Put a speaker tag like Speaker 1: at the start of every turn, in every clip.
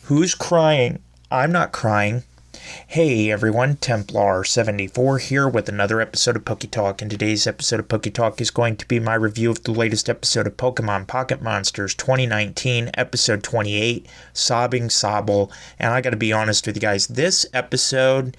Speaker 1: Who's crying? I'm not crying. Hey everyone, Templar74 here with another episode of Poke Talk, and today's episode of Poke Talk is going to be my review of the latest episode of Pokemon Pocket Monsters 2019, episode 28, Sobbing Sobble. And I gotta be honest with you guys, this episode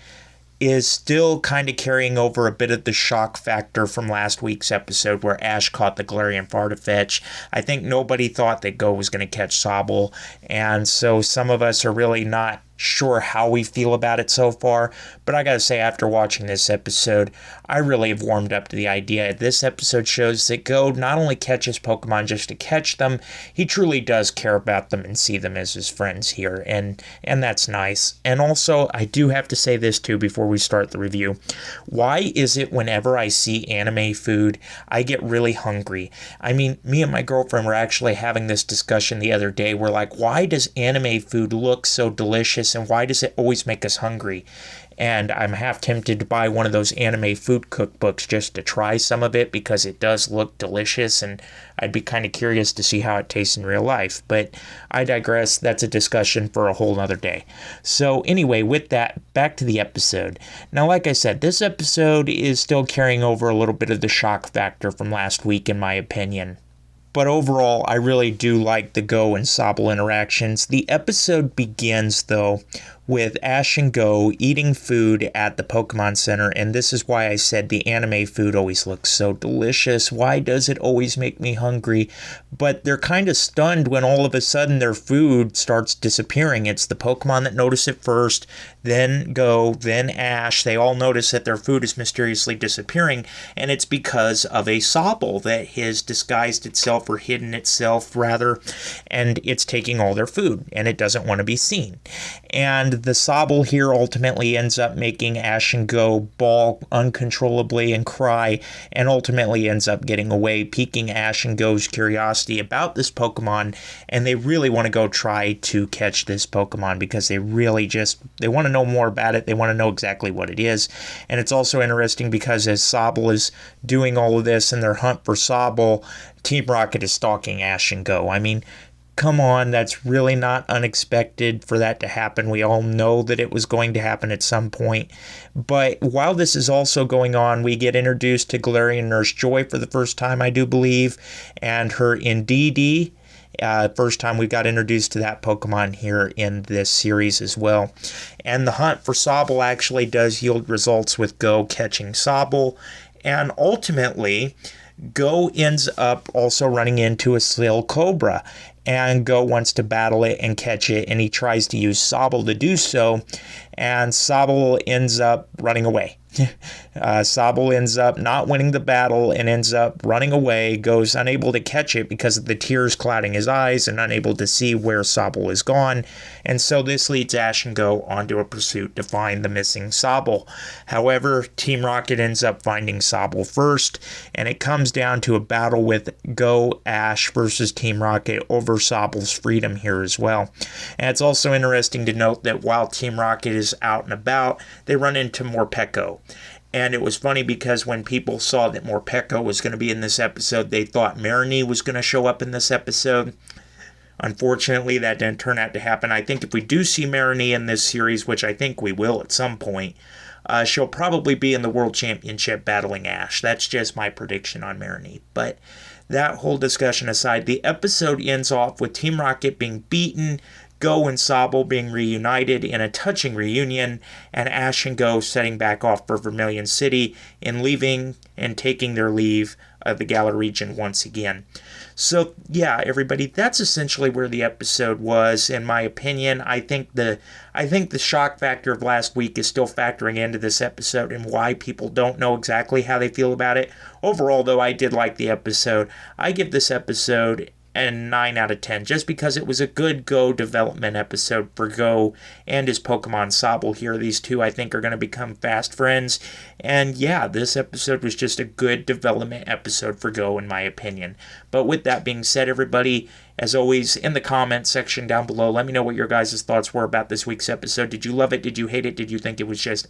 Speaker 1: is still kind of carrying over a bit of the shock factor from last week's episode where Ash caught the Galarian Farfetch'd. I think nobody thought that Go was going to catch Sobble, and so some of us are really not sure how we feel about it so far, but I gotta say, after watching this episode, I really have warmed up to the idea. This episode shows that Go not only catches Pokemon just to catch them, he truly does care about them and see them as his friends here, and that's nice. And also, I do have to say this too before we start the review. Why is it whenever I see anime food, I get really hungry? I mean, me and my girlfriend were actually having this discussion the other day. We're like, why does anime food look so delicious? And why does it always make us hungry? And I'm half tempted to buy one of those anime food cookbooks just to try some of it because it does look delicious, and I'd be kind of curious to see how it tastes in real life. But I digress. That's a discussion for a whole nother day. So anyway, with that, back to the episode. Now, like I said, this episode is still carrying over a little bit of the shock factor from last week, in my opinion. But overall, I really do like the Go and Sobble interactions. The episode begins, though, with Ash and Go eating food at the Pokemon Center, and this is why I said the anime food always looks so delicious. Why does it always make me hungry? But they're kind of stunned when all of a sudden their food starts disappearing. It's the Pokemon that notice it first, then Go, then Ash. They all notice that their food is mysteriously disappearing, and it's because of a Sobble that has disguised itself, or hidden itself rather, and it's taking all their food, and it doesn't want to be seen. And the Sobble here ultimately ends up making Ash and Go bawl uncontrollably and cry, and ultimately ends up getting away, piquing Ash and Go's curiosity about this Pokemon, and they really want to go try to catch this Pokemon because they really they want to know more about it. They want to know exactly what it is. And it's also interesting because as Sobble is doing all of this in their hunt for Sobble, Team Rocket is stalking Ash and Go. I mean, come on, that's really not unexpected for that to happen. We all know that it was going to happen at some point. But while this is also going on, we get introduced to Galarian Nurse Joy for the first time, I do believe, and her Indeedee. First time we got introduced to that Pokemon here in this series as well. And the hunt for Sobble actually does yield results with Go catching Sobble. And ultimately, Go ends up also running into a Silicobra, and Go wants to battle it and catch it, and he tries to use Sobble to do so, and Sobble ends up running away. Sobble ends up not winning the battle and ends up running away. Go's unable to catch it because of the tears clouding his eyes and unable to see where Sobble is gone, and so this leads Ash and Go onto a pursuit to find the missing Sobble. However, Team Rocket ends up finding Sobble first, and it comes down to a battle with Go, Ash versus Team Rocket over Sobble's freedom here as well. And it's also interesting to note that while Team Rocket is out and about, they run into Morpeko. And it was funny because when people saw that Morpeko was going to be in this episode, they thought Mareanie was going to show up in this episode. Unfortunately, that didn't turn out to happen. I think if we do see Mareanie in this series, which I think we will at some point, she'll probably be in the World Championship battling Ash. That's just my prediction on Mareanie. But that whole discussion aside, the episode ends off with Team Rocket being beaten, Go and Sobble being reunited in a touching reunion, and Ash and Go setting back off for Vermilion City and leaving and taking their leave of the Galar region once again. So yeah, everybody, that's essentially where the episode was, in my opinion. I think the shock factor of last week is still factoring into this episode and why people don't know exactly how they feel about it. Overall, though, I did like the episode. I give this episode and 9 out of 10, just because it was a good Go development episode for Go and his Pokemon Sobble here. These two, I think, are going to become fast friends. And yeah, this episode was just a good development episode for Go, in my opinion. But with that being said, everybody, as always, in the comment section down below, let me know what your guys' thoughts were about this week's episode. Did you love it? Did you hate it? Did you think it was just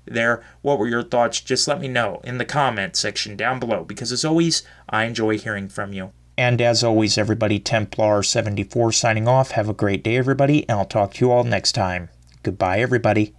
Speaker 1: there? What were your thoughts? Just let me know in the comment section down below, because as always, I enjoy hearing from you. And as always, everybody, Templar74 signing off. Have a great day, everybody, and I'll talk to you all next time. Goodbye, everybody.